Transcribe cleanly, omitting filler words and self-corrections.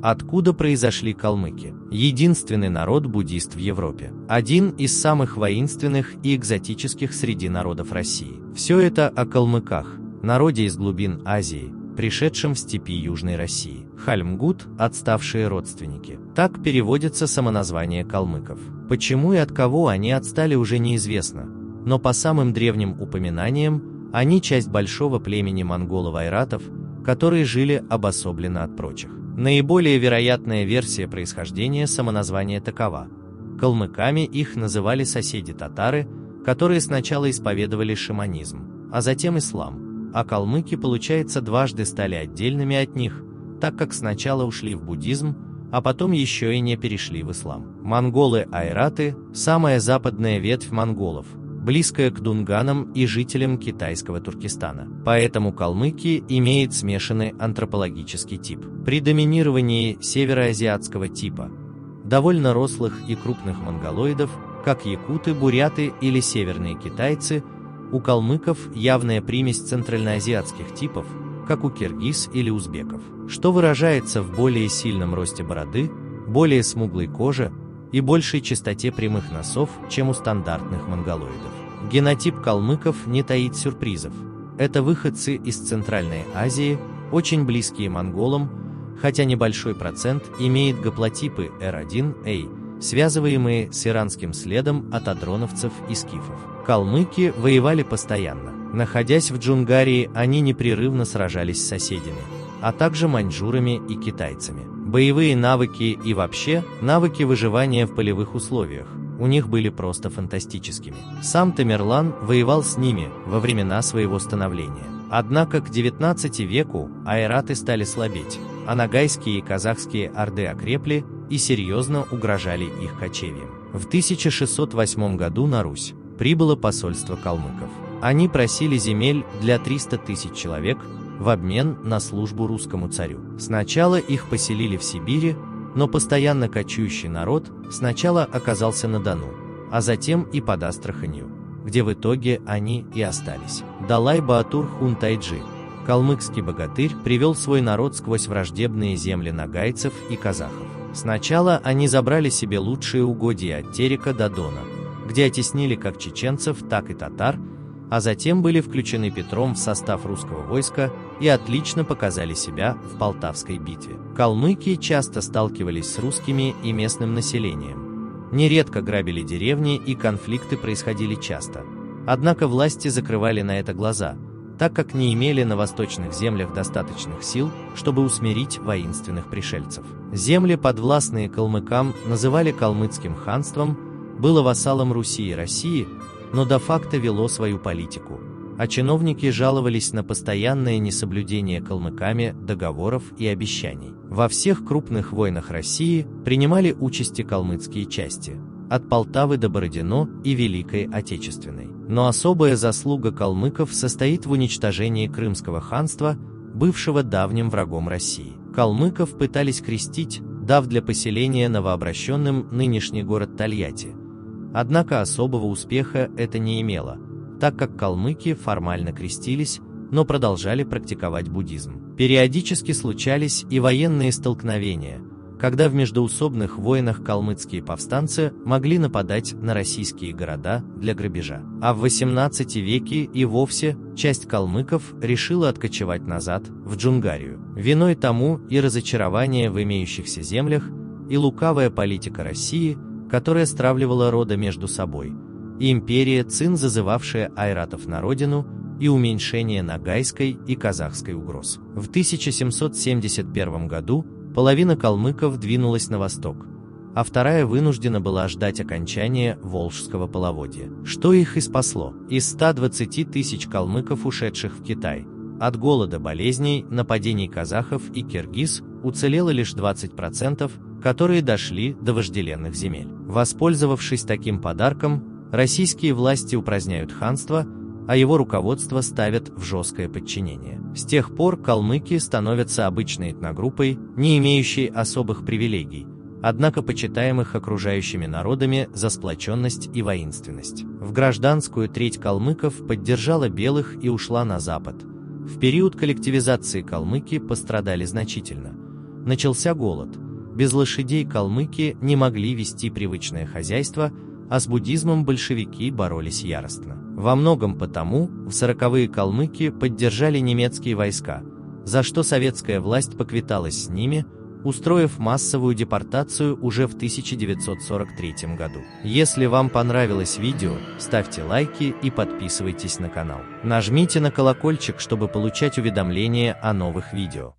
Откуда произошли калмыки? Единственный народ-буддист в Европе. Один из самых воинственных и экзотических среди народов России. Все это о калмыках, народе из глубин Азии, пришедшем в степи Южной России. Хальмгут – отставшие родственники. Так переводится самоназвание калмыков. Почему и от кого они отстали, уже неизвестно, но по самым древним упоминаниям, они часть большого племени монголов-айратов, которые жили обособленно от прочих. Наиболее вероятная версия происхождения самоназвания такова. Калмыками их называли соседи-татары, которые сначала исповедовали шаманизм, а затем ислам, а калмыки, получается, дважды стали отдельными от них, так как сначала ушли в буддизм, а потом еще и не перешли в ислам. Монголы-айраты – самая западная ветвь монголов, близкая к дунганам и жителям китайского Туркестана. Поэтому калмыки имеют смешанный антропологический тип. При доминировании североазиатского типа, довольно рослых и крупных монголоидов, как якуты, буряты или северные китайцы, у калмыков явная примесь центральноазиатских типов, как у киргиз или узбеков, что выражается в более сильном росте бороды, более смуглой коже и большей частоте прямых носов, чем у стандартных монголоидов. Генотип калмыков не таит сюрпризов. Это выходцы из Центральной Азии, очень близкие монголам, хотя небольшой процент имеет гаплотипы R1A, связываемые с иранским следом от адроновцев и скифов. Калмыки воевали постоянно. Находясь в Джунгарии, они непрерывно сражались с соседями, а также маньчжурами и китайцами. Боевые навыки и вообще навыки выживания в полевых условиях у них были просто фантастическими. Сам Тамерлан воевал с ними во времена своего становления. Однако к XIX веку айраты стали слабеть, а ногайские и казахские орды окрепли и серьезно угрожали их кочевьям. В 1608 году на Русь прибыло посольство калмыков. Они просили земель для 300 тысяч человек в обмен на службу русскому царю. Сначала их поселили в Сибири, но постоянно кочующий народ сначала оказался на Дону, а затем и под Астраханью, где в итоге они и остались. Далай-Баатур Хунтайджи, калмыцкий богатырь, привел свой народ сквозь враждебные земли ногайцев и казахов. Сначала они забрали себе лучшие угодья от Терека до Дона, где оттеснили как чеченцев, так и татар, а затем были включены Петром в состав русского войска и отлично показали себя в Полтавской битве. Калмыки часто сталкивались с русскими и местным населением. Нередко грабили деревни, и конфликты происходили часто. Однако власти закрывали на это глаза, так как не имели на восточных землях достаточных сил, чтобы усмирить воинственных пришельцев. Земли, подвластные калмыкам, называли калмыцким ханством, было вассалом Руси и России, но де-факто вело свою политику, а чиновники жаловались на постоянное несоблюдение калмыками договоров и обещаний. Во всех крупных войнах России принимали участие калмыцкие части, от Полтавы до Бородино и Великой Отечественной. Но особая заслуга калмыков состоит в уничтожении Крымского ханства, бывшего давним врагом России. Калмыков пытались крестить, дав для поселения новообращенным нынешний город Тольятти. Однако особого успеха это не имело, так как калмыки формально крестились, но продолжали практиковать буддизм. Периодически случались и военные столкновения, когда в междоусобных войнах калмыцкие повстанцы могли нападать на российские города для грабежа. А в XVIII веке и вовсе часть калмыков решила откочевать назад, в Джунгарию. Виной тому и разочарование в имеющихся землях, и лукавая политика России, которая стравливала рода между собой, и империя Цин, зазывавшая айратов на родину, и уменьшение ногайской и казахской угроз. В 1771 году половина калмыков двинулась на восток, а вторая вынуждена была ждать окончания Волжского половодья. Что их и спасло? Из 120 тысяч калмыков, ушедших в Китай, от голода, болезней, нападений казахов и киргиз, уцелело лишь 20%, которые дошли до вожделенных земель. Воспользовавшись таким подарком, российские власти упраздняют ханство, а его руководство ставят в жесткое подчинение. С тех пор калмыки становятся обычной этногруппой, не имеющей особых привилегий, однако почитаемых окружающими народами за сплоченность и воинственность. В гражданскую треть калмыков поддержала белых и ушла на запад. В период коллективизации калмыки пострадали значительно. Начался голод. Без лошадей калмыки не могли вести привычное хозяйство, а с буддизмом большевики боролись яростно. Во многом потому в 40-е калмыки поддержали немецкие войска, за что советская власть поквиталась с ними, устроив массовую депортацию уже в 1943 году. Если вам понравилось видео, ставьте лайки и подписывайтесь на канал. Нажмите на колокольчик, чтобы получать уведомления о новых видео.